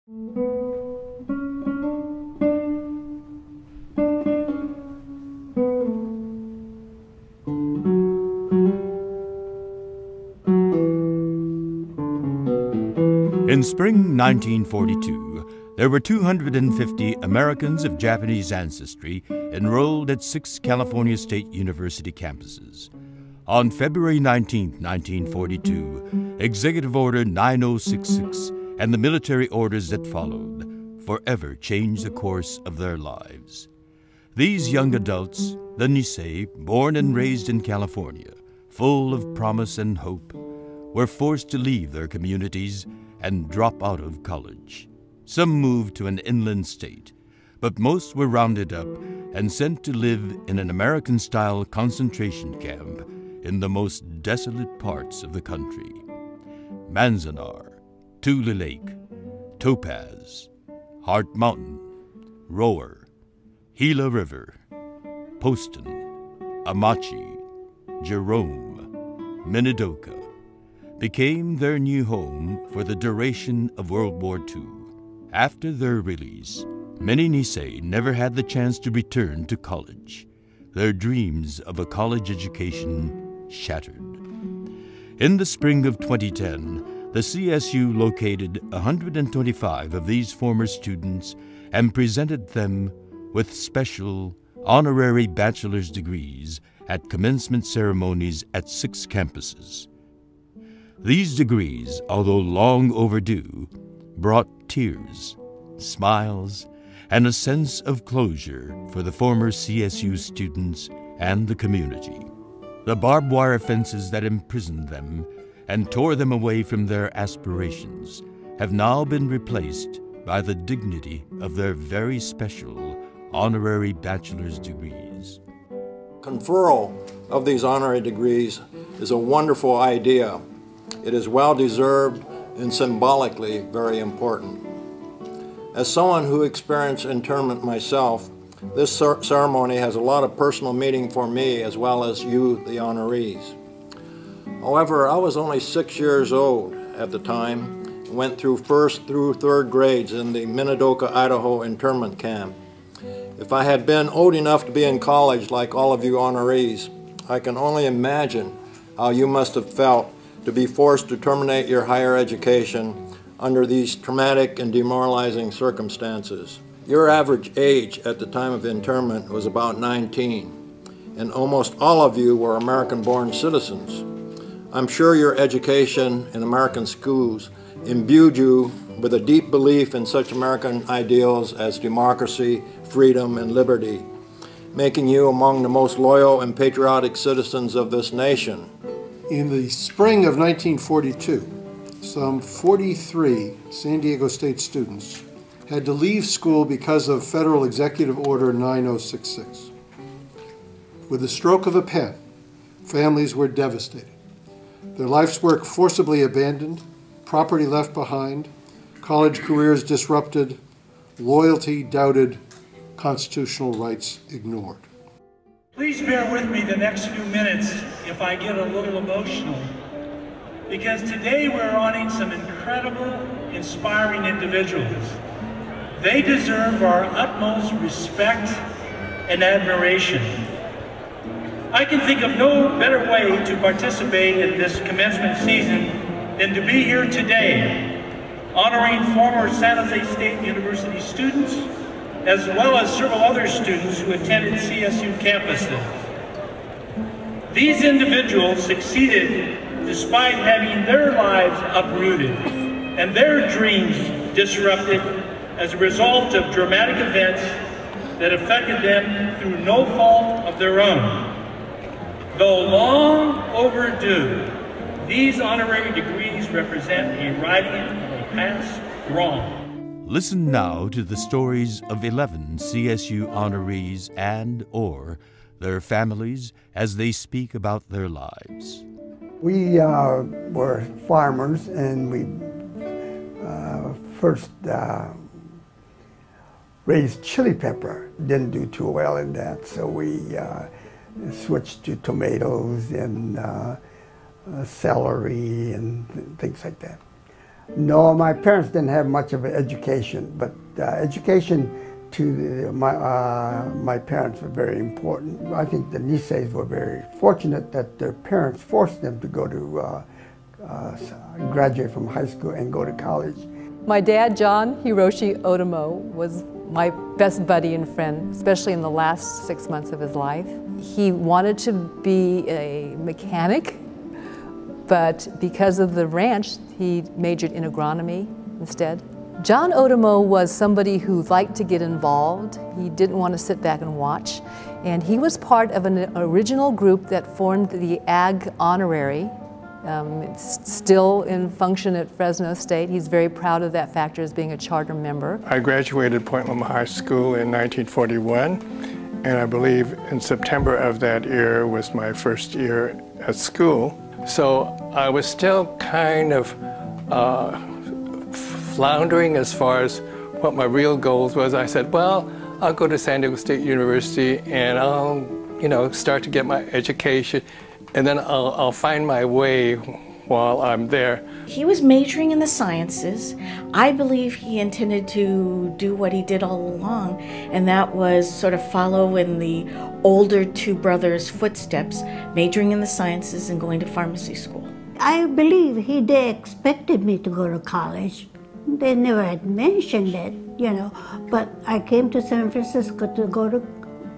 In spring 1942, there were 250 Americans of Japanese ancestry enrolled at 6 California State University campuses. On February 19, 1942, Executive Order 9066 and the military orders that followed forever changed the course of their lives. These young adults, the Nisei, born and raised in California, full of promise and hope, were forced to leave their communities and drop out of college. Some moved to an inland state, but most were rounded up and sent to live in an American-style concentration camp in the most desolate parts of the country. Manzanar, Tule Lake, Topaz, Heart Mountain, Rower, Gila River, Poston, Amachi, Jerome, Minidoka became their new home for the duration of World War II. After their release, many Nisei never had the chance to return to college. Their dreams of a college education shattered. In the spring of 2010, the CSU located 125 of these former students and presented them with special honorary bachelor's degrees at commencement ceremonies at 6 campuses. These degrees, although long overdue, brought tears, smiles, and a sense of closure for the former CSU students and the community. The barbed wire fences that imprisoned them and tore them away from their aspirations have now been replaced by the dignity of their very special honorary bachelor's degrees. Conferral of these honorary degrees is a wonderful idea. It is well-deserved and symbolically very important. As someone who experienced internment myself, this ceremony has a lot of personal meaning for me as well as you, the honorees. However, I was only 6 years old at the time and went through 1st through 3rd grades in the Minidoka, Idaho internment camp. If I had been old enough to be in college like all of you honorees, I can only imagine how you must have felt to be forced to terminate your higher education under these traumatic and demoralizing circumstances. Your average age at the time of internment was about 19, and almost all of you were American-born citizens. I'm sure your education in American schools imbued you with a deep belief in such American ideals as democracy, freedom, and liberty, making you among the most loyal and patriotic citizens of this nation. In the spring of 1942, some 43 San Diego State students had to leave school because of Federal Executive Order 9066. With the stroke of a pen, families were devastated. Their life's work forcibly abandoned, property left behind, college careers disrupted, loyalty doubted, constitutional rights ignored. Please bear with me the next few minutes if I get a little emotional, because today we're honoring some incredible, inspiring individuals. They deserve our utmost respect and admiration. I can think of no better way to participate in this commencement season than to be here today, honoring former San Jose State University students, as well as several other students who attended CSU campuses. These individuals succeeded despite having their lives uprooted and their dreams disrupted as a result of dramatic events that affected them through no fault of their own. Though long overdue, these honorary degrees represent a righting of a past wrong. Listen now to the stories of 11 CSU honorees and/or their families as they speak about their lives. We were farmers, and we first raised chili pepper. Didn't do too well in that, so we switched to tomatoes and celery and things like that. No, my parents didn't have much of an education, but education to my parents was very important. I think the Niseis were very fortunate that their parents forced them to go to graduate from high school and go to college. My dad, John Hiroshi Otomo, was my best buddy and friend, especially in the last 6 months of his life. He wanted to be a mechanic, but because of the ranch, he majored in agronomy instead. John Otomo was somebody who liked to get involved. He didn't want to sit back and watch. And he was part of an original group that formed the Ag Honorary. It's still in function at Fresno State. He's very proud of that factor as being a charter member. I graduated Point Loma High School in 1941, and I believe in September of that year was my first year at school. So I was still kind of floundering as far as what my real goals was. I said, well, I'll go to San Diego State University and I'll, start to get my education, and then I'll find my way while I'm there. He was majoring in the sciences. I believe he intended to do what he did all along, and that was sort of follow in the older two brothers' footsteps, majoring in the sciences and going to pharmacy school. I believe they expected me to go to college. They never had mentioned it, but I came to San Francisco to go to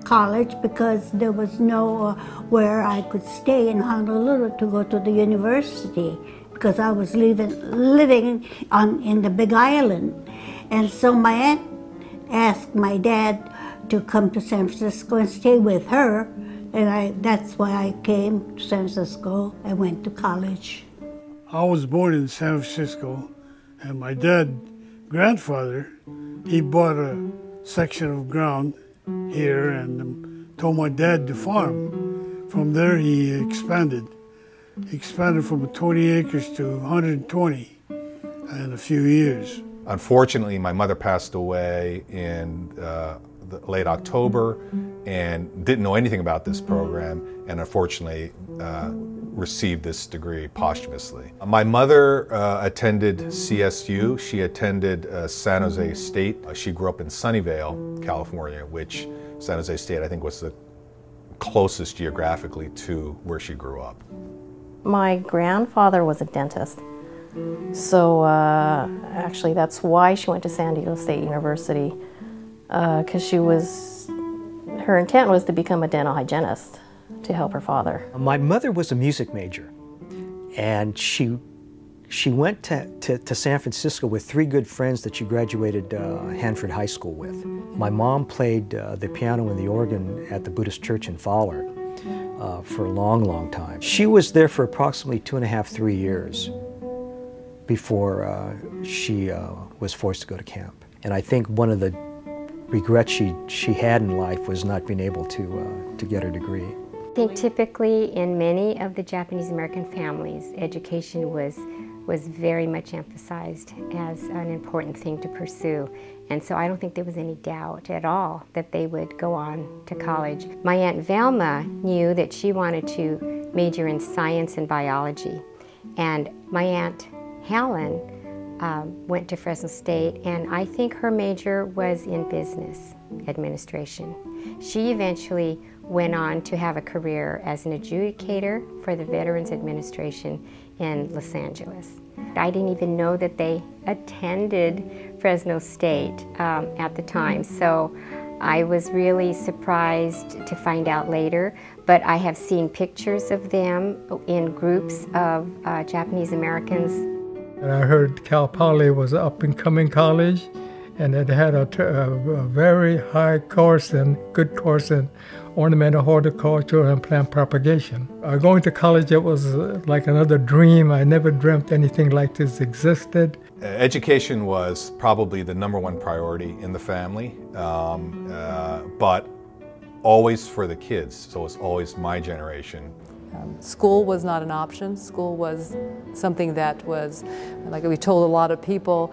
college because there was no where I could stay in Honolulu to go to the university, because I was living in the Big Island. And so my aunt asked my dad to come to San Francisco and stay with her, and that's why I came to San Francisco and went to college. I was born in San Francisco, and my grandfather, he bought a section of ground here and told my dad to farm. From there he expanded. He expanded from 20 acres to 120 in a few years. Unfortunately, my mother passed away in late October and didn't know anything about this program, and unfortunately received this degree posthumously. My mother attended CSU. She attended San Jose State. She grew up in Sunnyvale, California, which San Jose State I think was the closest geographically to where she grew up. My grandfather was a dentist, so actually that's why she went to San Diego State University, because her intent was to become a dental hygienist to help her father. My mother was a music major, and she went to San Francisco with 3 good friends that she graduated Hanford High School with. My mom played the piano and the organ at the Buddhist church in Fowler for a long, long time. She was there for approximately 2.5, 3 years before she was forced to go to camp. And I think one of the regrets she had in life was not being able to get her degree. I think typically in many of the Japanese American families, education was very much emphasized as an important thing to pursue. And so I don't think there was any doubt at all that they would go on to college. My Aunt Velma knew that she wanted to major in science and biology. And my Aunt Helen went to Fresno State, and I think her major was in business administration. She eventually went on to have a career as an adjudicator for the Veterans Administration in Los Angeles. I didn't even know that they attended Fresno State at the time, so I was really surprised to find out later, but I have seen pictures of them in groups of Japanese Americans. And I heard Cal Poly was an up-and-coming college, and it had a very high course and good course in ornamental horticulture and plant propagation. Going to college, it was like another dream. I never dreamt anything like this existed. Education was probably the #1 priority in the family, but always for the kids, so it's always my generation. School was not an option. School was something that was, like we told a lot of people,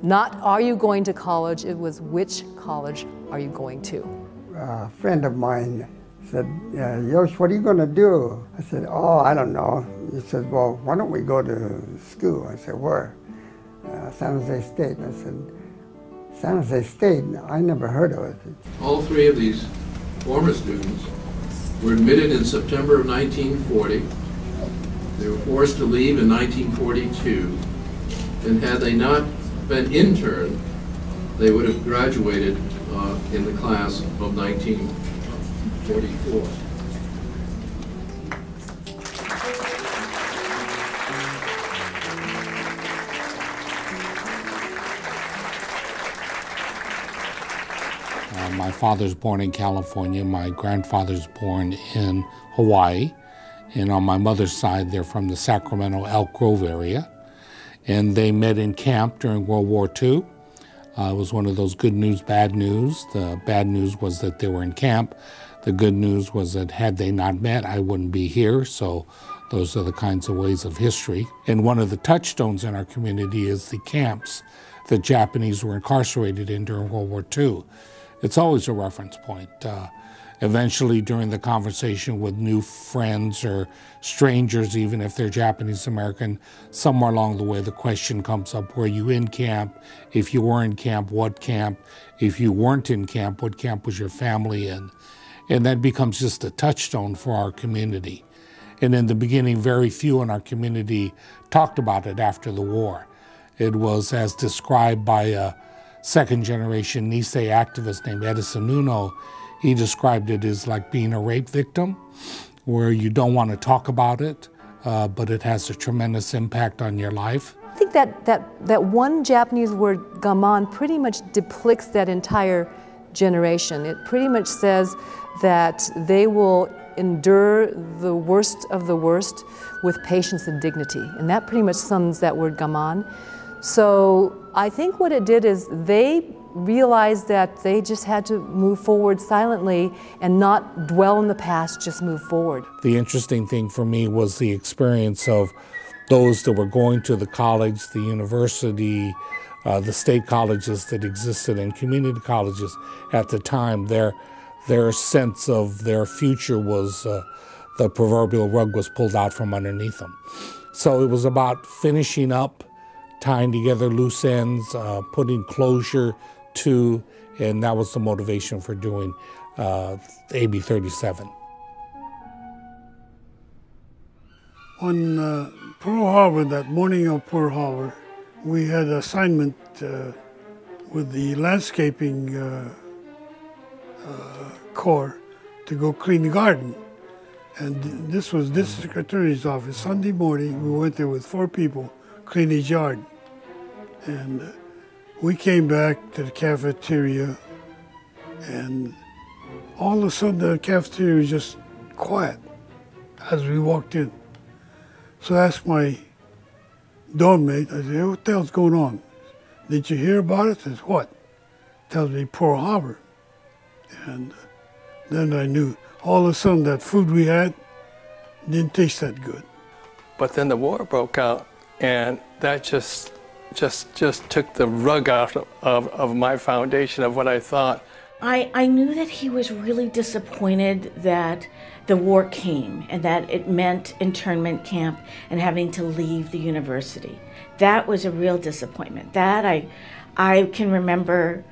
not are you going to college, it was which college are you going to. A friend of mine said, Yosh, what are you going to do? I said, oh, I don't know. He said, well, why don't we go to school? I said, where? San Jose State. And I said, San Jose State? I never heard of it. All three of these former students were admitted in September of 1940. They were forced to leave in 1942. And had they not been interned, they would have graduated in the class of 1944. My father's born in California, my grandfather's born in Hawaii, and on my mother's side, they're from the Sacramento Elk Grove area. And they met in camp during World War II. It was one of those good news, bad news. The bad news was that they were in camp. The good news was that had they not met, I wouldn't be here. So those are the kinds of ways of history. And one of the touchstones in our community is the camps that Japanese were incarcerated in during World War II. It's always a reference point. Eventually, during the conversation with new friends or strangers, even if they're Japanese American, somewhere along the way the question comes up, were you in camp? If you were in camp, what camp? If you weren't in camp, what camp was your family in? And that becomes just a touchstone for our community. And in the beginning, very few in our community talked about it after the war. It was as described by a second-generation Nisei activist named Edison Nuno. He described it as like being a rape victim, where you don't want to talk about it, but it has a tremendous impact on your life. I think that one Japanese word, gaman, pretty much depicts that entire generation. It pretty much says that they will endure the worst of the worst with patience and dignity. And that pretty much sums that word gaman. So I think what it did is they realized that they just had to move forward silently and not dwell in the past, just move forward. The interesting thing for me was the experience of those that were going to the college, the university, the state colleges that existed and community colleges at the time. Their sense of their future was the proverbial rug was pulled out from underneath them. So it was about finishing up, tying together loose ends, putting closure to, and that was the motivation for doing AB 37. On Pearl Harbor, that morning of Pearl Harbor, we had an assignment with the landscaping corps to go clean the garden. And this was district attorney's office. Sunday morning, we went there with 4 people, clean his yard. And we came back to the cafeteria, and all of a sudden the cafeteria was just quiet as we walked in. So I asked my dorm mate, I said, hey, what the hell's going on? Did you hear about it? He says, what? Tells me Pearl Harbor. And then I knew. All of a sudden that food we had didn't taste that good. But then the war broke out, and that just took the rug out of my foundation of what I thought. I knew that he was really disappointed that the war came and that it meant internment camp and having to leave the university. That was a real disappointment. That I can remember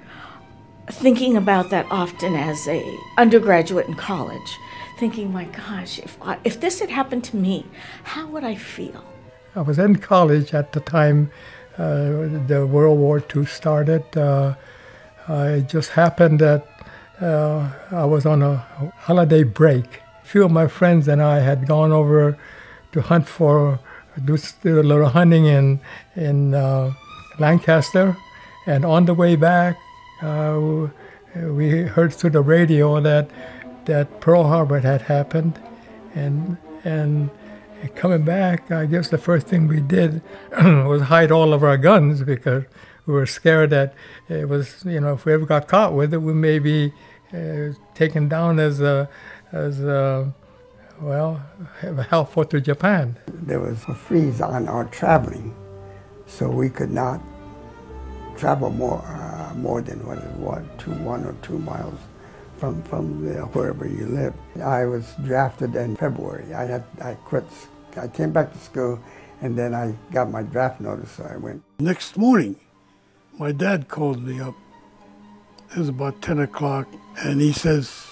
thinking about that often as a undergraduate in college, thinking, my gosh, if this had happened to me, how would I feel? I was in college at the time the World War II started. It just happened that I was on a holiday break. A few of my friends and I had gone over to hunt do a little hunting in Lancaster, and on the way back, we heard through the radio that Pearl Harbor had happened, and coming back, I guess the first thing we did was hide all of our guns because we were scared that it was, if we ever got caught with it, we may be taken down as helpful to Japan. There was a freeze on our traveling, so we could not travel more than 1 or 2 miles from wherever you lived. I was drafted in February. I quit. I came back to school And then I got my draft notice, so I went. Next morning, my dad called me up. It was about 10 o'clock, and he says,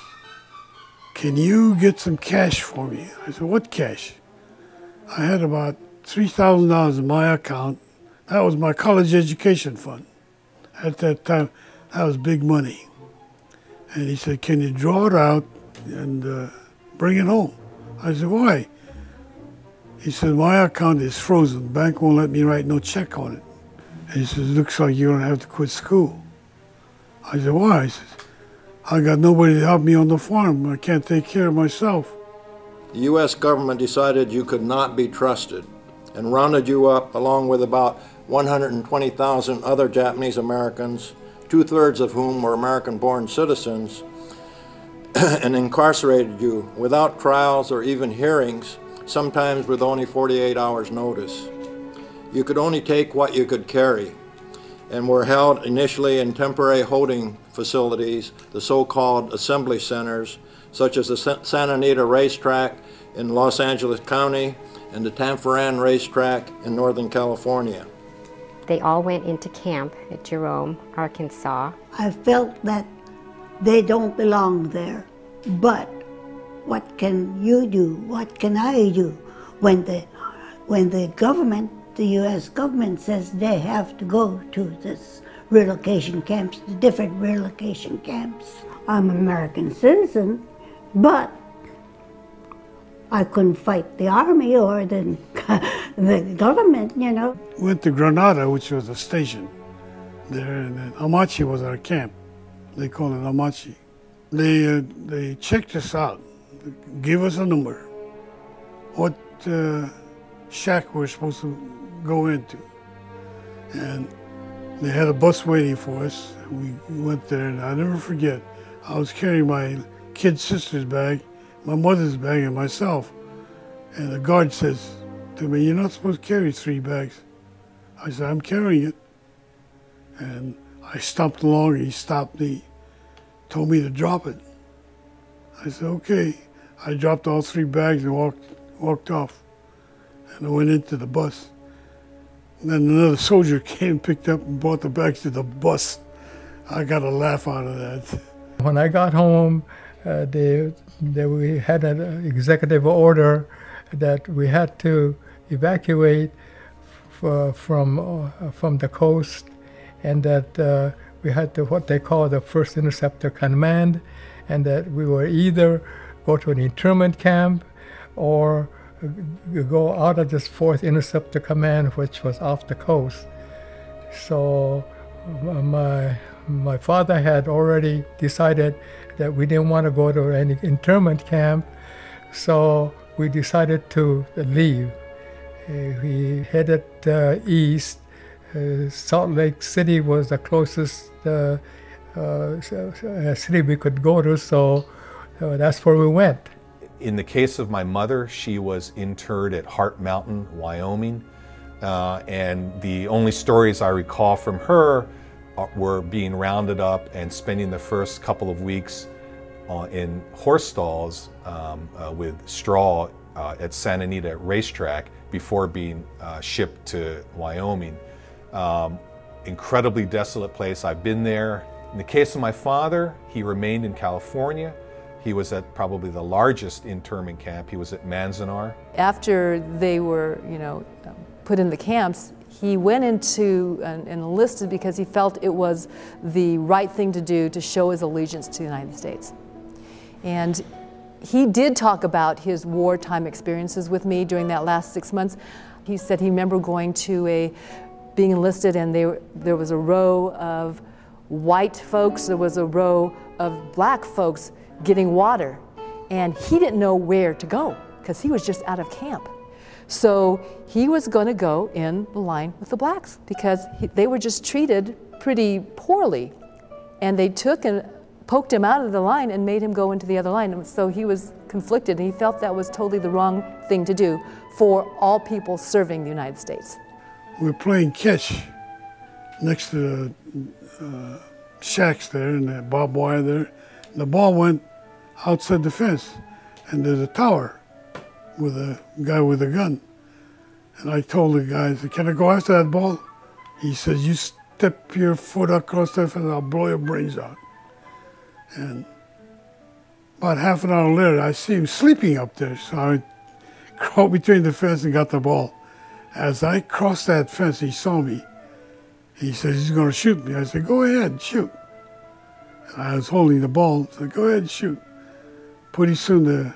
"Can you get some cash for me?" I said, "What cash?" I had about $3,000 in my account. That was my college education fund. At that time, that was big money. And he said, "Can you draw it out and bring it home?" I said, "Why?" He said, "My account is frozen. The bank won't let me write no check on it." And he says, "Looks like you're gonna have to quit school." I said, "Why?" He says, "I got nobody to help me on the farm. I can't take care of myself." The U.S. government decided you could not be trusted and rounded you up along with about 120,000 other Japanese Americans, 2/3 of whom were American-born citizens, and incarcerated you without trials or even hearings, sometimes with only 48 hours notice. You could only take what you could carry, and were held initially in temporary holding facilities, the so-called assembly centers, such as the Santa Anita Racetrack in Los Angeles County and the Tanforan Racetrack in Northern California. They all went into camp at Jerome, Arkansas. I felt that they don't belong there, but what can you do? What can I do when the government, the U.S. government, says they have to go to this relocation camps, the different relocation camps? I'm an American citizen, but I couldn't fight the army or the government, you know. Went to Granada, which was a station there, and then Amachi was our camp. They call it Amachi. They checked us out, gave us a number, what shack we're supposed to go into. And they had a bus waiting for us. We went there, and I'll never forget, I was carrying my kid sister's bag, my mother's bag, and myself. And the guard says to me, "You're not supposed to carry 3 bags." I said, "I'm carrying it." And I stomped along, and he stopped me, told me to drop it. I said, "Okay." I dropped all 3 bags and walked off. And I went into the bus. And then another soldier came, picked up, and brought the bags to the bus. I got a laugh out of that. When I got home, we had an executive order that we had to evacuate from the coast, and that we had to what they call the First Interceptor Command, and that we were either go to an internment camp or go out of this 4th Interceptor Command, which was off the coast. So my father had already decided that we didn't want to go to any internment camp, so we decided to leave. We headed east. Salt Lake City was the closest city we could go to, so that's where we went. In the case of my mother, she was interred at Hart Mountain, Wyoming, and the only stories I recall from her were being rounded up and spending the first couple of weeks in horse stalls with straw at Santa Anita Racetrack before being shipped to Wyoming. Incredibly desolate place. I've been there. In the case of my father, he remained in California. He was at probably the largest internment camp. He was at Manzanar. After they were, put in the camps, he went into and enlisted because he felt it was the right thing to do to show his allegiance to the United States. And he did talk about his wartime experiences with me during that last 6 months. He said he remembered being enlisted, and there was a row of white folks, there was a row of black folks getting water, and he didn't know where to go because he was just out of camp. So he was going to go in the line with the blacks because they were just treated pretty poorly, and they took and poked him out of the line and made him go into the other line. And so he was conflicted, and he felt that was totally the wrong thing to do for all people serving the United States. We were playing catch next to the shacks there and the barbed wire there. And the ball went outside the fence, and there's a tower with a guy with a gun. And I told the guy, I said, can I go after that ball? He says, you step your foot across that fence, I'll blow your brains out. And about half an hour later, I see him sleeping up there. So I crawled between the fence and got the ball. As I crossed that fence, he saw me. He says, he's going to shoot me. I said, go ahead, shoot. And I was holding the ball, so go ahead, shoot. Pretty soon the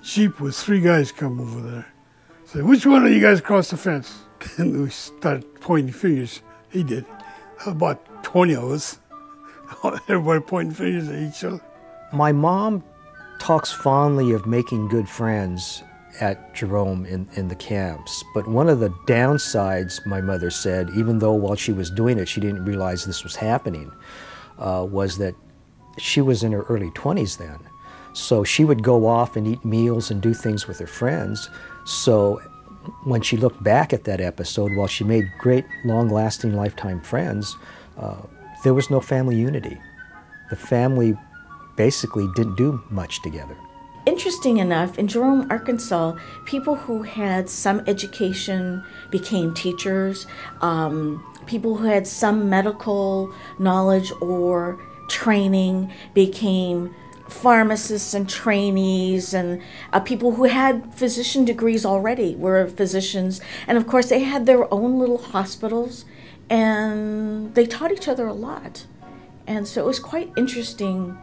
Jeep with 3 guys come over there. I said, which one of you guys crossed the fence? And we started pointing fingers. He did. About 20 of us. Everybody pointing fingers at each other. My mom talks fondly of making good friends at Jerome in the camps, but one of the downsides, my mother said, even though while she was doing it she didn't realize this was happening, was that she was in her early 20s then. So she would go off and eat meals and do things with her friends. So when she looked back at that episode, while she made great long-lasting lifetime friends, there was no family unity. The family basically didn't do much together. Interesting enough, in Jerome, Arkansas, people who had some education became teachers. People who had some medical knowledge or training became pharmacists and trainees, and people who had physician degrees already were physicians. And of course, they had their own little hospitals, and they taught each other a lot. And so it was quite interesting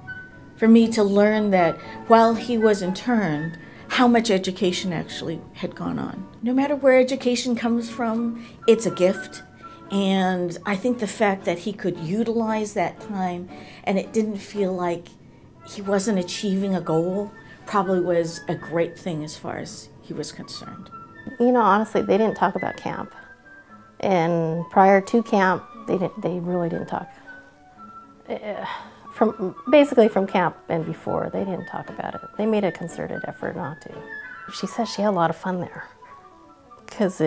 for me to learn that while he was interned, how much education actually had gone on. No matter where education comes from, it's a gift. And I think the fact that he could utilize that time and it didn't feel like he wasn't achieving a goal probably was a great thing as far as he was concerned. You know, honestly, they didn't talk about camp. And prior to camp, they really didn't talk. Basically from camp and before, they didn't talk about it. They made a concerted effort not to. She says she had a lot of fun there because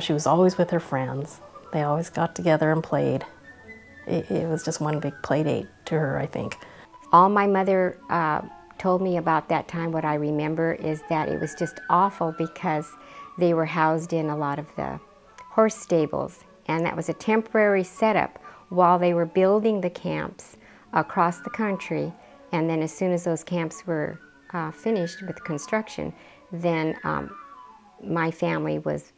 she was always with her friends. They always got together and played. It was just one big play date to her, I think. All my mother told me about that time, what I remember is that it was just awful because they were housed in a lot of the horse stables, and that was a temporary setup while they were building the camps across the country. And then as soon as those camps were finished with construction, then my family was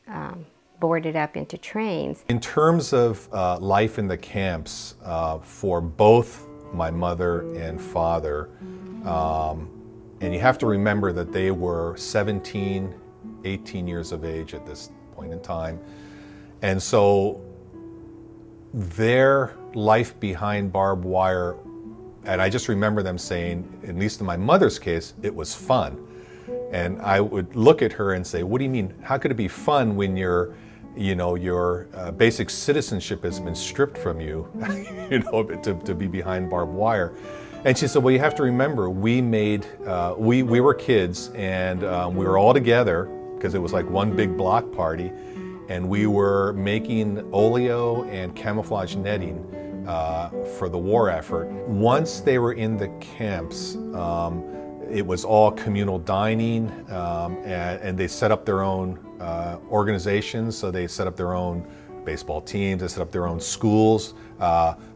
boarded up into trains. In terms of life in the camps, for both my mother and father, and you have to remember that they were 17, 18 years of age at this point in time, and so their life behind barbed wire, and I just remember them saying, at least in my mother's case, it was fun. And I would look at her and say, what do you mean? How could it be fun when your basic citizenship has been stripped from you, to be behind barbed wire? And she said, well, you have to remember, we were kids, and we were all together because it was like one big block party, and we were making oleo and camouflage netting for the war effort. Once they were in the camps, it was all communal dining, and they set up their own organizations. So they set up their own baseball teams, they set up their own schools.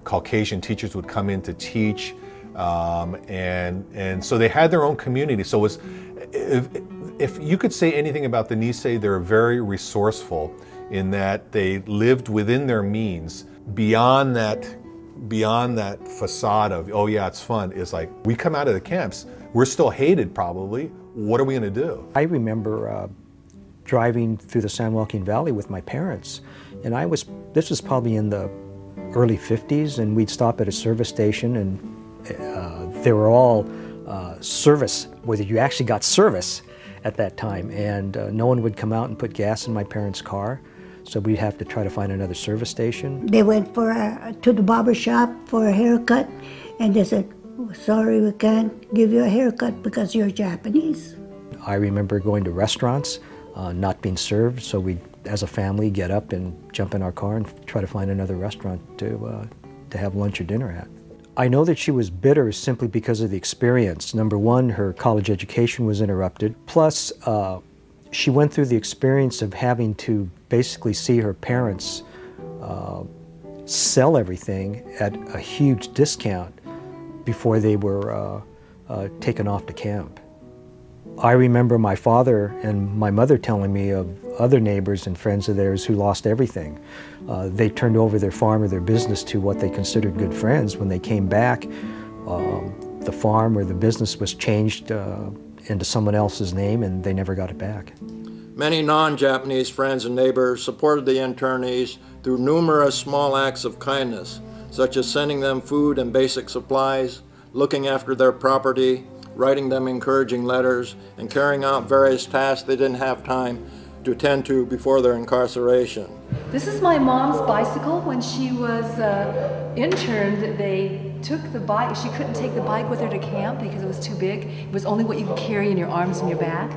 Caucasian teachers would come in to teach, and so they had their own community. So it was, if you could say anything about the Nisei, they're very resourceful in that they lived within their means. Beyond that facade of, oh yeah, it's fun, is like, we come out of the camps, we're still hated probably, what are we gonna do? I remember driving through the San Joaquin Valley with my parents, and this was probably in the early 50s, and we'd stop at a service station, and they were all service, whether you actually got service at that time, and no one would come out and put gas in my parents' car. So we'd have to try to find another service station. They went to the barber shop for a haircut, and they said, sorry, we can't give you a haircut because you're Japanese. I remember going to restaurants, not being served, so we'd, as a family, get up and jump in our car and try to find another restaurant to have lunch or dinner at. I know that she was bitter simply because of the experience. Number one, her college education was interrupted, plus She went through the experience of having to basically see her parents sell everything at a huge discount before they were taken off to camp. I remember my father and my mother telling me of other neighbors and friends of theirs who lost everything. They turned over their farm or their business to what they considered good friends. When they came back, the farm or the business was changed into someone else's name, and they never got it back. Many non-Japanese friends and neighbors supported the internees through numerous small acts of kindness, such as sending them food and basic supplies, looking after their property, writing them encouraging letters, and carrying out various tasks they didn't have time to attend to before their incarceration. This is my mom's bicycle. When she was interned, they took the bike. She couldn't take the bike with her to camp because it was too big. It was only what you could carry in your arms and your back.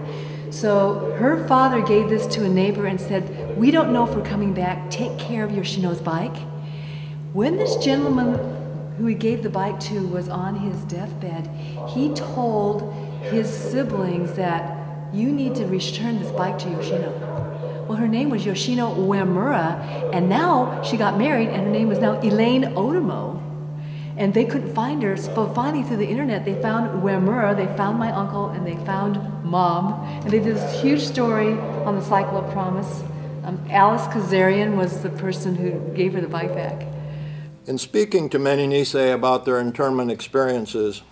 So her father gave this to a neighbor and said, "We don't know if we're coming back. Take care of Yoshino's bike." When this gentleman who he gave the bike to was on his deathbed, he told his siblings that you need to return this bike to Yoshino. Well, her name was Yoshino Uemura, and now she got married, and her name was now Elaine Otomo. And they couldn't find her, but finally through the internet they found Uemura, they found my uncle, and they found Mom, and they did this huge story on the Cycle of Promise. Alice Kazarian was the person who gave her the bike back. In speaking to many Nisei about their internment experiences,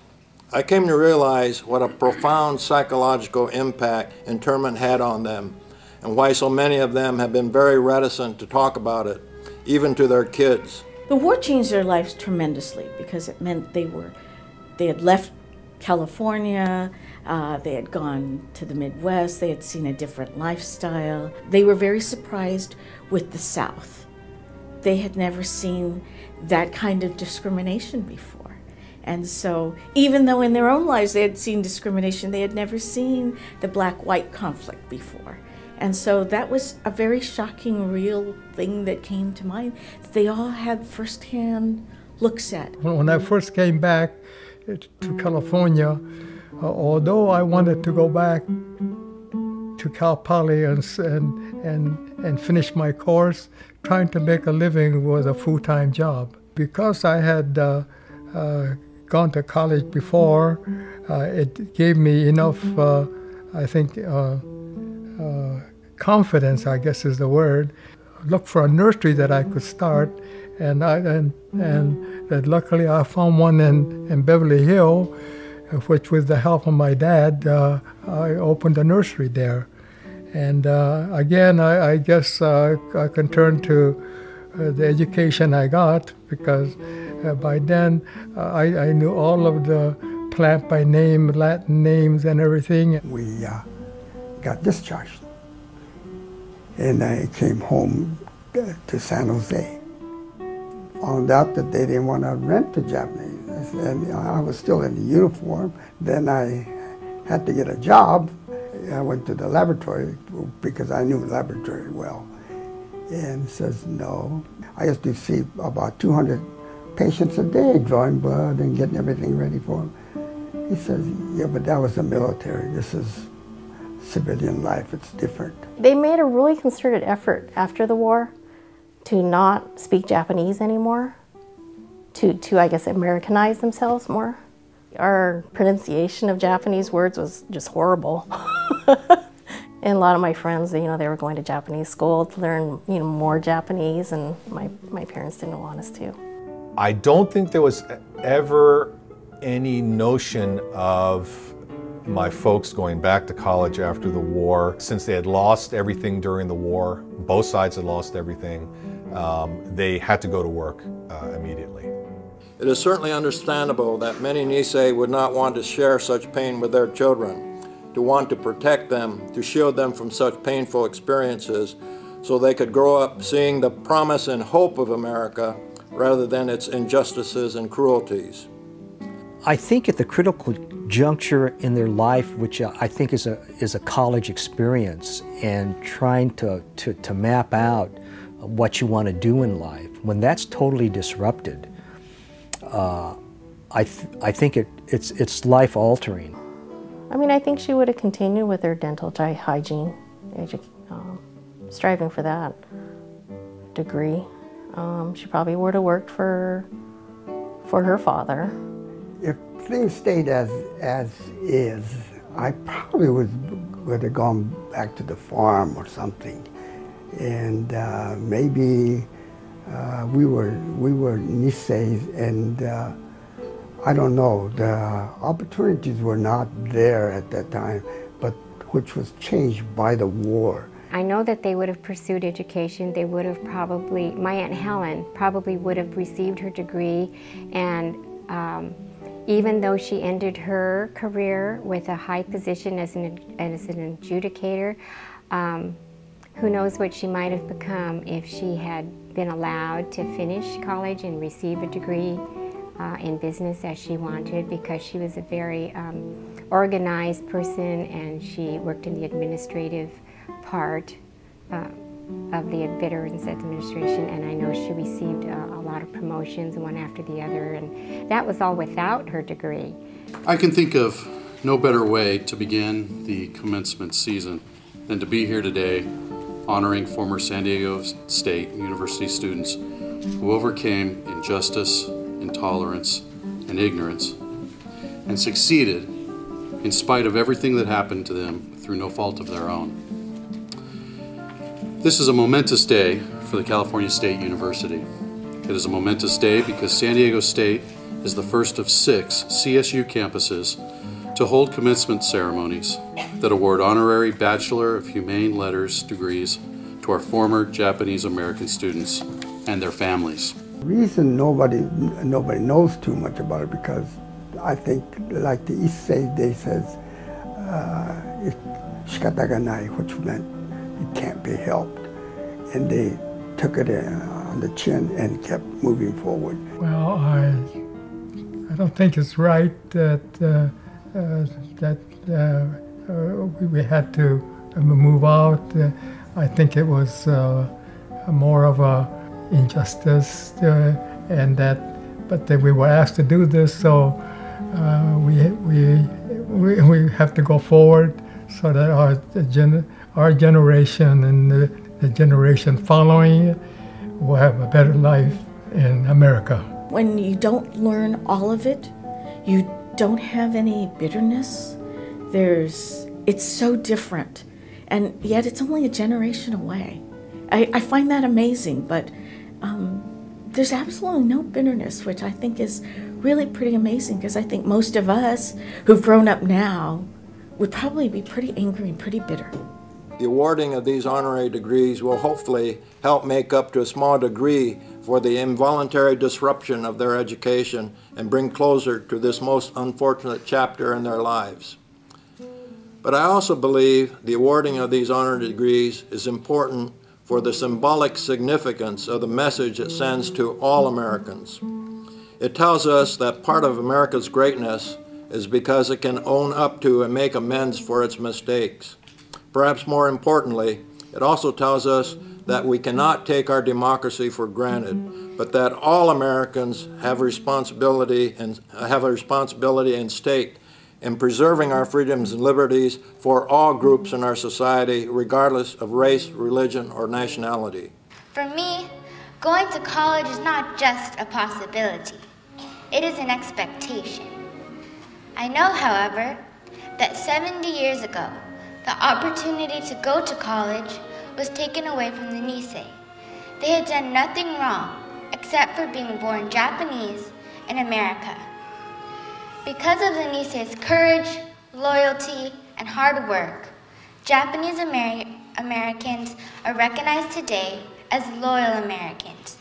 I came to realize what a profound psychological impact internment had on them, and why so many of them have been very reticent to talk about it, even to their kids. The war changed their lives tremendously because it meant they had left California, they had gone to the Midwest, they had seen a different lifestyle. They were very surprised with the South. They had never seen that kind of discrimination before. And so, even though in their own lives they had seen discrimination, they had never seen the black-white conflict before. And so that was a very shocking, real thing that came to mind that they all had firsthand looks at. When I first came back to California, although I wanted to go back to Cal Poly and finish my course, trying to make a living was a full-time job. Because I had gone to college before, it gave me enough, I think, confidence, I guess is the word. Look for a nursery that I could start, and that luckily I found one in Beverly Hills, which with the help of my dad, I opened a nursery there. And again, I guess I can turn to the education I got, because by then I knew all of the plant by name, Latin names and everything. We got discharged, and I came home to San Jose. Found out that they didn't want to rent the Japanese, and I was still in the uniform. Then I had to get a job. I went to the laboratory because I knew the laboratory well, and says no. I used to see about 200 patients a day, drawing blood and getting everything ready for them. He says, yeah, but that was the military. This is civilian life. It's different. They made a really concerted effort after the war to not speak Japanese anymore, to I guess, Americanize themselves more. Our pronunciation of Japanese words was just horrible. And a lot of my friends, they were going to Japanese school to learn, more Japanese, and my parents didn't want us to. I don't think there was ever any notion of my folks going back to college after the war. Since they had lost everything during the war, both sides had lost everything, they had to go to work immediately. It is certainly understandable that many Nisei would not want to share such pain with their children, to want to protect them, to shield them from such painful experiences, so they could grow up seeing the promise and hope of America rather than its injustices and cruelties. I think at the critical juncture in their life, which I think is a college experience, and trying to map out what you want to do in life, when that's totally disrupted, I think it's life altering. I mean, I think she would have continued with her dental hygiene. striving for that degree. She probably would have worked for her father. If things stayed as is, I probably would have gone back to the farm or something, and maybe we were Niseis, and I don't know. The opportunities were not there at that time, but which was changed by the war. I know that they would have pursued education. They would have probably, my Aunt Helen probably would have received her degree, and even though she ended her career with a high position as an adjudicator, who knows what she might have become if she had been allowed to finish college and receive a degree in business as she wanted, because she was a very organized person, and she worked in the administrative part of the Veterans Administration, and I know she received a lot of promotions, one after the other, and that was all without her degree. I can think of no better way to begin the commencement season than to be here today honoring former San Diego State University students who overcame injustice, intolerance, and ignorance, and succeeded in spite of everything that happened to them through no fault of their own. This is a momentous day for the California State University. It is a momentous day because San Diego State is the first of 6 CSU campuses to hold commencement ceremonies that award honorary Bachelor of Humane Letters degrees to our former Japanese American students and their families. The reason nobody knows too much about it, because I think, like the East Side, they says, shikata ga nai, which meant it can't be helped. And they took it on the chin and kept moving forward. Well, I don't think it's right that we had to move out. I think it was more of a injustice, and but that we were asked to do this, so we have to go forward so that our generation and the generation following will have a better life in America. When you don't learn all of it, you don't have any bitterness. It's so different, and yet it's only a generation away. I find that amazing, but there's absolutely no bitterness, which I think is really pretty amazing, because I think most of us who've grown up now would probably be pretty angry and pretty bitter. The awarding of these honorary degrees will hopefully help make up to a small degree for the involuntary disruption of their education and bring closure to this most unfortunate chapter in their lives. But I also believe the awarding of these honorary degrees is important for the symbolic significance of the message it sends to all Americans. It tells us that part of America's greatness is because it can own up to and make amends for its mistakes. Perhaps more importantly, it also tells us that we cannot take our democracy for granted, but that all Americans have a responsibility and stake in preserving our freedoms and liberties for all groups in our society, regardless of race, religion, or nationality. For me, going to college is not just a possibility. It is an expectation. I know, however, that 70 years ago, the opportunity to go to college was taken away from the Nisei. They had done nothing wrong except for being born Japanese in America. Because of the Nisei's courage, loyalty, and hard work, Japanese Americans are recognized today as loyal Americans.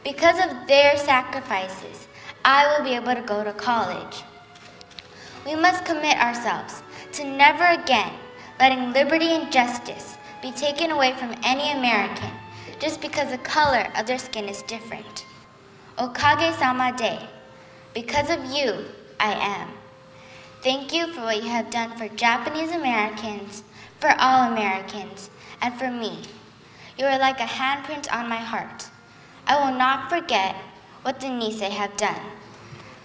Because of their sacrifices, I will be able to go to college. We must commit ourselves to never again letting liberty and justice be taken away from any American just because the color of their skin is different. Okage-sama de. Because of you, I am. Thank you for what you have done for Japanese Americans, for all Americans, and for me. You are like a handprint on my heart. I will not forget what the Nisei have done.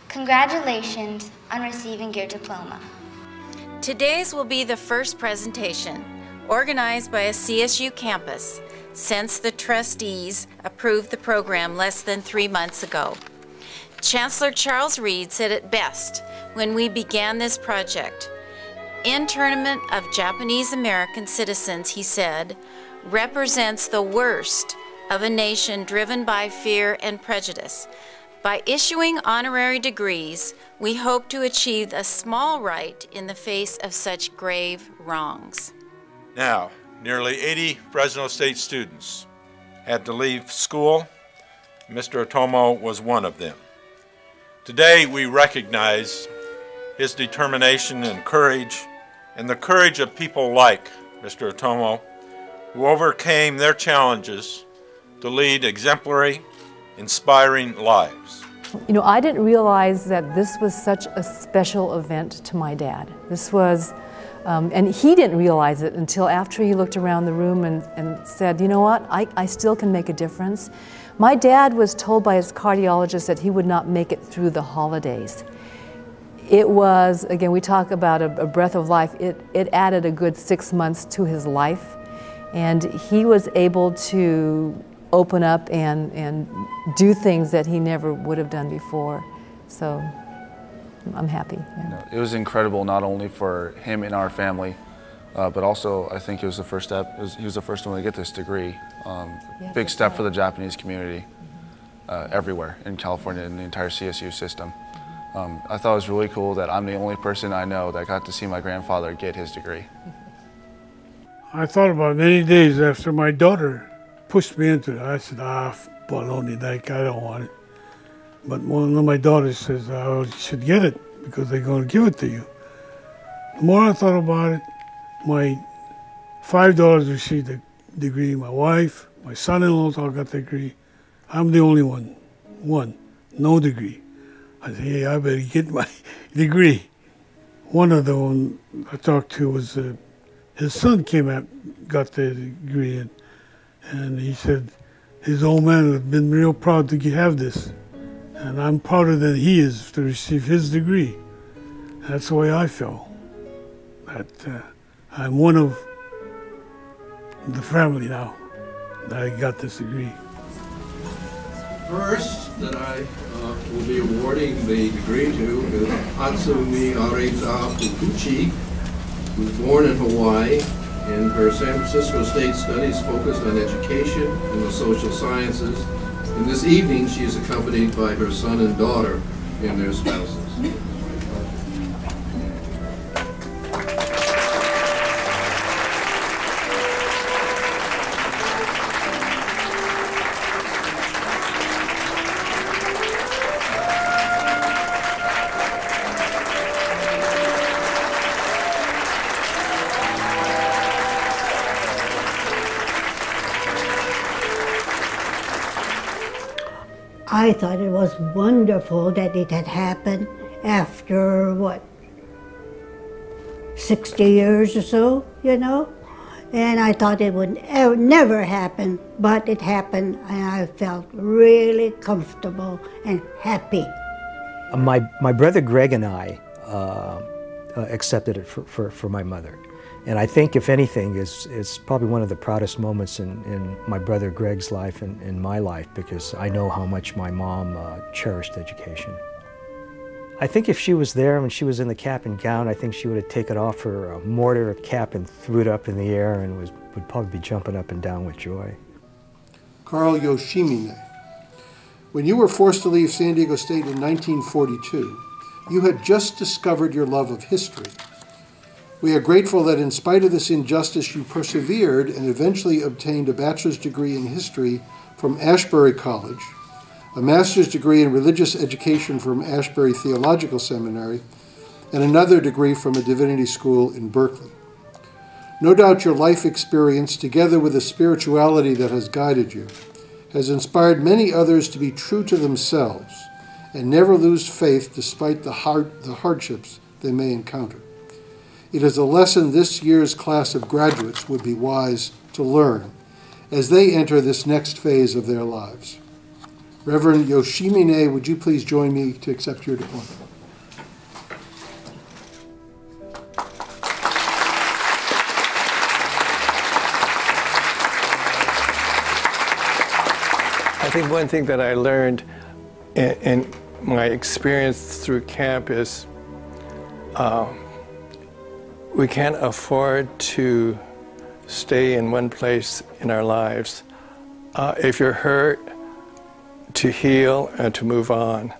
Congratulations on receiving your diploma. Today's will be the first presentation. organized by a CSU campus since the trustees approved the program less than 3 months ago. Chancellor Charles Reed said it best when we began this project. Internment of Japanese American citizens, he said, represents the worst of a nation driven by fear and prejudice. By issuing honorary degrees, we hope to achieve a small right in the face of such grave wrongs. Now, nearly 80 Fresno State students had to leave school. Mr. Otomo was one of them. Today, we recognize his determination and courage, and the courage of people like Mr. Otomo, who overcame their challenges to lead exemplary, inspiring lives. You know, I didn't realize that this was such a special event to my dad. This was, and he didn't realize it until after he looked around the room and said, you know what, I still can make a difference. My dad was told by his cardiologist that he would not make it through the holidays. It was, again, we talk about a breath of life. It added a good 6 months to his life, and he was able to open up and do things that he never would have done before. So I'm happy. Yeah. It was incredible, not only for him and our family, but also I think it was the first step. He was the first one to get this degree. Yes, big step for the Japanese community everywhere in California and the entire CSU system. I thought it was really cool that I'm the only person I know that got to see my grandfather get his degree. I thought about many days after my daughter pushed me into it. I said, baloney, like, I don't want it. But one of my daughters says, I should get it because they're going to give it to you. The more I thought about it, my 5 daughters received a degree, my wife, my son-in-laws all got the degree. I'm the only one, no degree. I said, hey, I better get my degree. One of them I talked to was, his son came out, got the degree, and he said his old man had been real proud to have this. And I'm prouder than he is to receive his degree. That's the way I feel. That I'm one of the family now, that I got this degree. First, that I will be awarding the degree to is Hatsumi Areza Fukuchi, who was born in Hawaii, and her San Francisco State studies focused on education and the social sciences. And this evening, she is accompanied by her son and daughter and their spouses. I thought it was wonderful that it had happened after, 60 years or so, you know? And I thought it would never happen, but it happened, and I felt really comfortable and happy. My brother Greg and I accepted it for my mother. And I think, if anything, it's probably one of the proudest moments in my brother Greg's life and in my life, because I know how much my mom cherished education. I think if she was there when she was in the cap and gown, I think she would have taken off her mortar cap and threw it up in the air and would probably be jumping up and down with joy. Carl Yoshimine. When you were forced to leave San Diego State in 1942, you had just discovered your love of history. We are grateful that in spite of this injustice, you persevered and eventually obtained a bachelor's degree in history from Ashbury College, a master's degree in religious education from Ashbury Theological Seminary, and another degree from a divinity school in Berkeley. No doubt your life experience, together with the spirituality that has guided you, has inspired many others to be true to themselves and never lose faith despite the hardships they may encounter. It is a lesson this year's class of graduates would be wise to learn as they enter this next phase of their lives. Reverend Yoshimine, would you please join me to accept your diploma? I think one thing that I learned in my experience through camp is we can't afford to stay in one place in our lives. If you're hurt, to heal and to move on.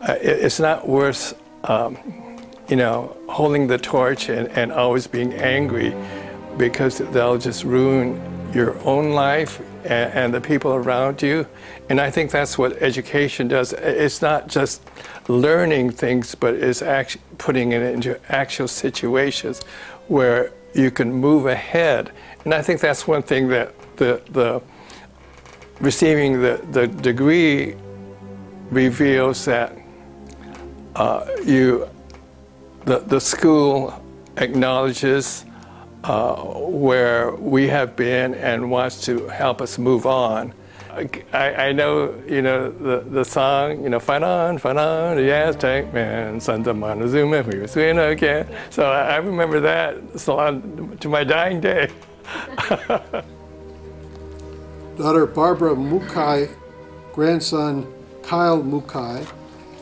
It's not worth, you know, holding the torch and always being angry, because they'll just ruin your own life and the people around you. And I think that's what education does. It's not just learning things, but it's actually putting it into actual situations where you can move ahead. And I think that's one thing that the receiving the degree reveals, that the school acknowledges where we have been and wants to help us move on. I know, you know, the song, you know, fight on, the Aztec man, Santa Montezuma, we were swinging again. So I remember that song to my dying day. Daughter Barbara Mukai, grandson Kyle Mukai,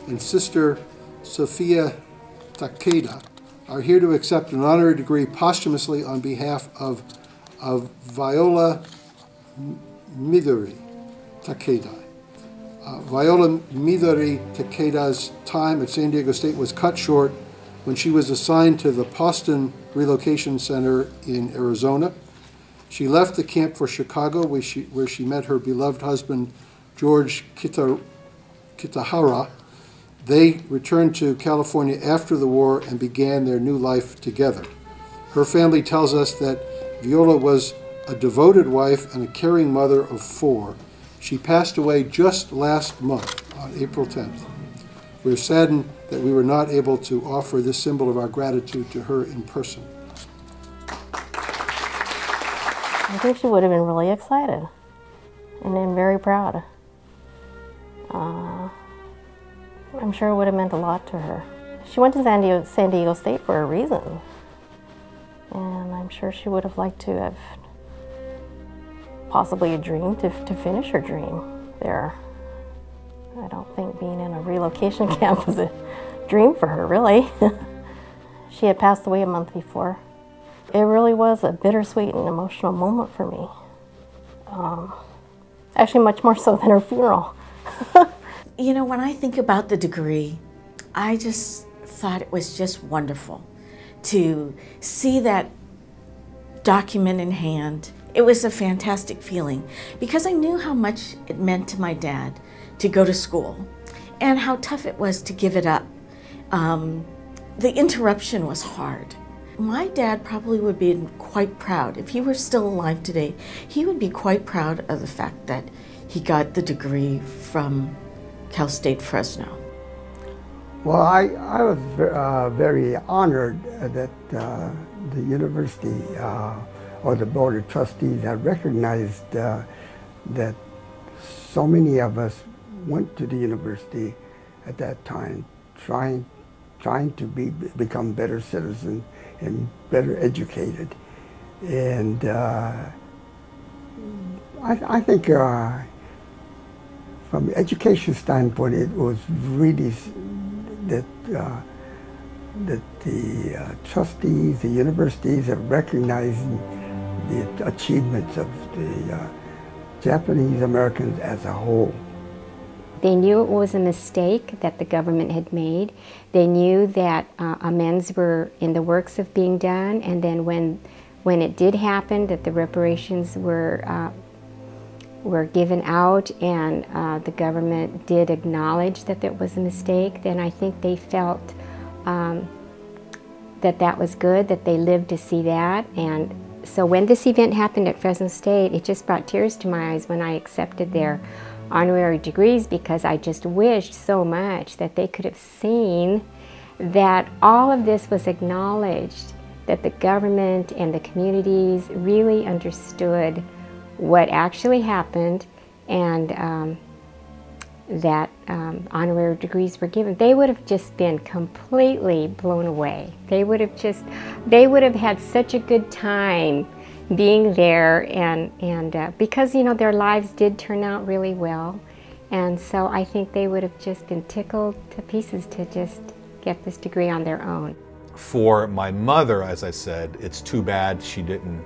and sister Sophia Takeda are here to accept an honorary degree posthumously on behalf of Viola Midori Takeda. Viola Midori Takeda's time at San Diego State was cut short when she was assigned to the Poston Relocation Center in Arizona. She left the camp for Chicago, where she met her beloved husband, George Kitahara. They returned to California after the war and began their new life together. Her family tells us that Viola was a devoted wife and a caring mother of 4. She passed away just last month, on April 10th. We're saddened that we were not able to offer this symbol of our gratitude to her in person. I think she would have been really excited and then very proud. I'm sure it would have meant a lot to her. She went to San Diego State for a reason, and I'm sure she would have liked to have possibly a dream to finish her dream there. I don't think being in a relocation camp was a dream for her, really. She had passed away a month before. It really was a bittersweet and emotional moment for me. Actually, much more so than her funeral. You know, when I think about the degree, I just thought it was just wonderful to see that document in hand. It was a fantastic feeling because I knew how much it meant to my dad to go to school and how tough it was to give it up. The interruption was hard. My dad probably would be quite proud. If he were still alive today, he would be quite proud of the fact that he got the degree from Cal State Fresno. Well, I was very honored that the university or the Board of Trustees had recognized that so many of us went to the university at that time trying to become better citizens and better educated. And I think from the education standpoint, it was really that the trustees, the universities have recognized the achievements of the Japanese Americans as a whole. They knew it was a mistake that the government had made. They knew that amends were in the works of being done, and then when it did happen, that the reparations were given out, and the government did acknowledge that there was a mistake, then I think they felt that that was good, that they lived to see that. And so when this event happened at Fresno State, it just brought tears to my eyes when I accepted their honorary degrees, because I just wished so much that they could have seen that all of this was acknowledged, that the government and the communities really understood what actually happened, and that honorary degrees were given. They would have just been completely blown away. They would have had such a good time being there, and because, you know, their lives did turn out really well, and so I think they would have just been tickled to pieces to just get this degree on their own. For my mother, as I said, it's too bad she didn't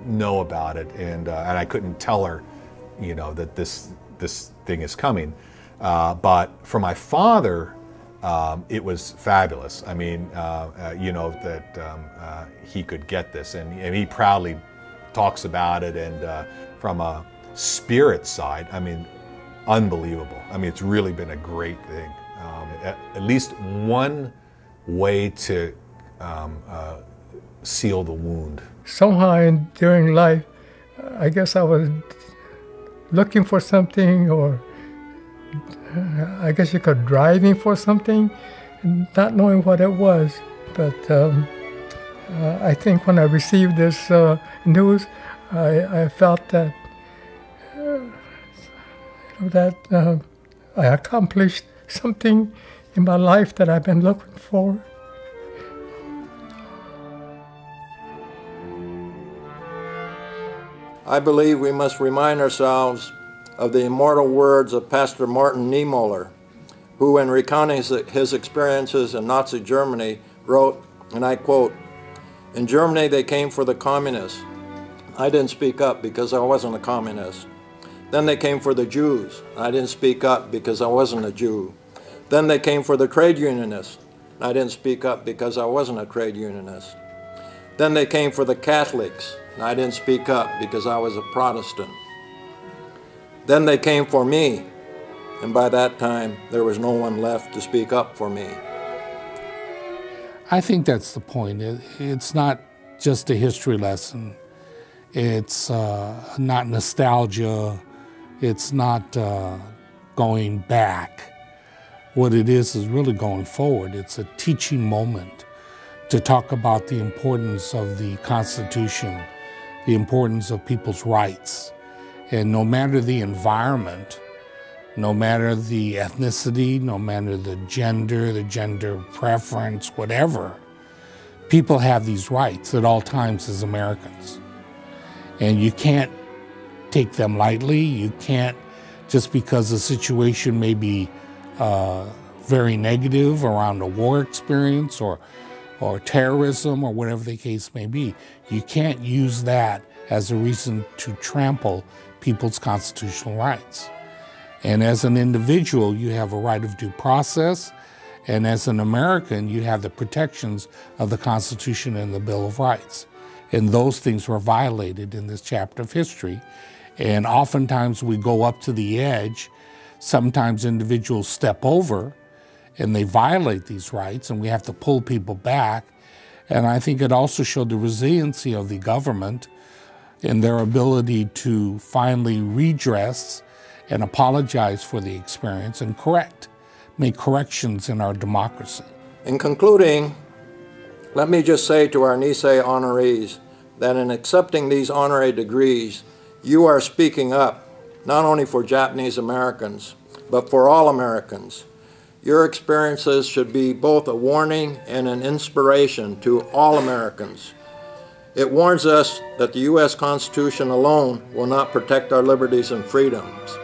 know about it, and I couldn't tell her, you know, that this thing is coming. But for my father, it was fabulous. I mean, you know, that he could get this, and he proudly talks about it. And from a spirit side, I mean, unbelievable. I mean, it's really been a great thing. At least one way to seal the wound. Somehow during life, I guess I was looking for something, or I guess you could driving for something, not knowing what it was. But I think when I received this news, I felt that I accomplished something in my life that I've been looking for. I believe we must remind ourselves of the immortal words of Pastor Martin Niemöller, who, in recounting his experiences in Nazi Germany, wrote, and I quote, "In Germany they came for the communists. I didn't speak up because I wasn't a communist. Then they came for the Jews. I didn't speak up because I wasn't a Jew. Then they came for the trade unionists. I didn't speak up because I wasn't a trade unionist. Then they came for the Catholics. I didn't speak up because I was a Protestant. Then they came for me, and by that time there was no one left to speak up for me." I think that's the point. It's not just a history lesson. It's not nostalgia. It's not going back. What it is really going forward. It's a teaching moment to talk about the importance of the Constitution, the importance of people's rights. And no matter the environment, no matter the ethnicity, no matter the gender preference, whatever, people have these rights at all times as Americans. And you can't take them lightly. You can't, just because the situation may be very negative around a war experience or terrorism or whatever the case may be, you can't use that as a reason to trample people's constitutional rights. And as an individual, you have a right of due process, and as an American, you have the protections of the Constitution and the Bill of Rights. And those things were violated in this chapter of history. And oftentimes we go up to the edge. Sometimes individuals step over and they violate these rights, and we have to pull people back. And I think it also showed the resiliency of the government and their ability to finally redress and apologize for the experience and make corrections in our democracy. In concluding, let me just say to our Nisei honorees that in accepting these honorary degrees, you are speaking up, not only for Japanese Americans, but for all Americans. Your experiences should be both a warning and an inspiration to all Americans. It warns us that the U.S. Constitution alone will not protect our liberties and freedoms,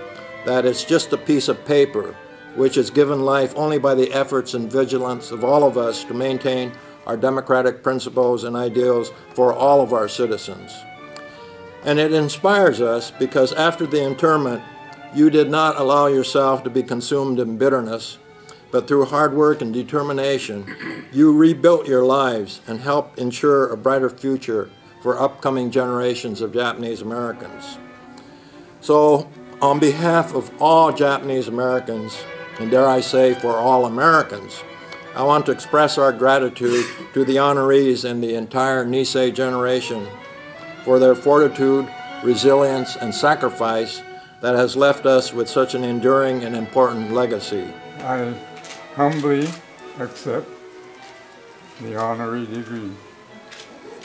that it's just a piece of paper which is given life only by the efforts and vigilance of all of us to maintain our democratic principles and ideals for all of our citizens. And it inspires us because after the internment, you did not allow yourself to be consumed in bitterness, but through hard work and determination, you rebuilt your lives and helped ensure a brighter future for upcoming generations of Japanese Americans. So, on behalf of all Japanese Americans, and dare I say for all Americans, I want to express our gratitude to the honorees and the entire Nisei generation for their fortitude, resilience, and sacrifice that has left us with such an enduring and important legacy. I humbly accept the honorary degree.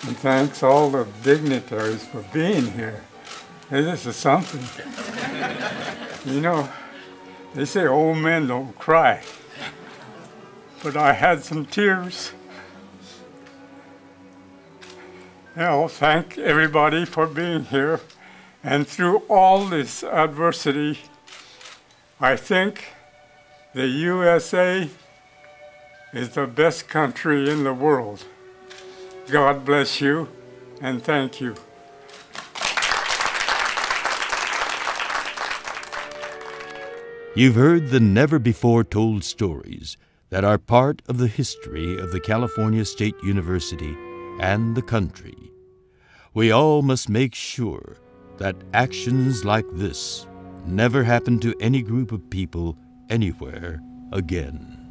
And thanks all the dignitaries for being here. Hey, this is something. You know, they say old men don't cry, but I had some tears. Thank everybody for being here. And through all this adversity, I think the USA is the best country in the world. God bless you, and thank you. You've heard the never-before-told stories that are part of the history of the California State University and the country. We all must make sure that actions like this never happen to any group of people anywhere again.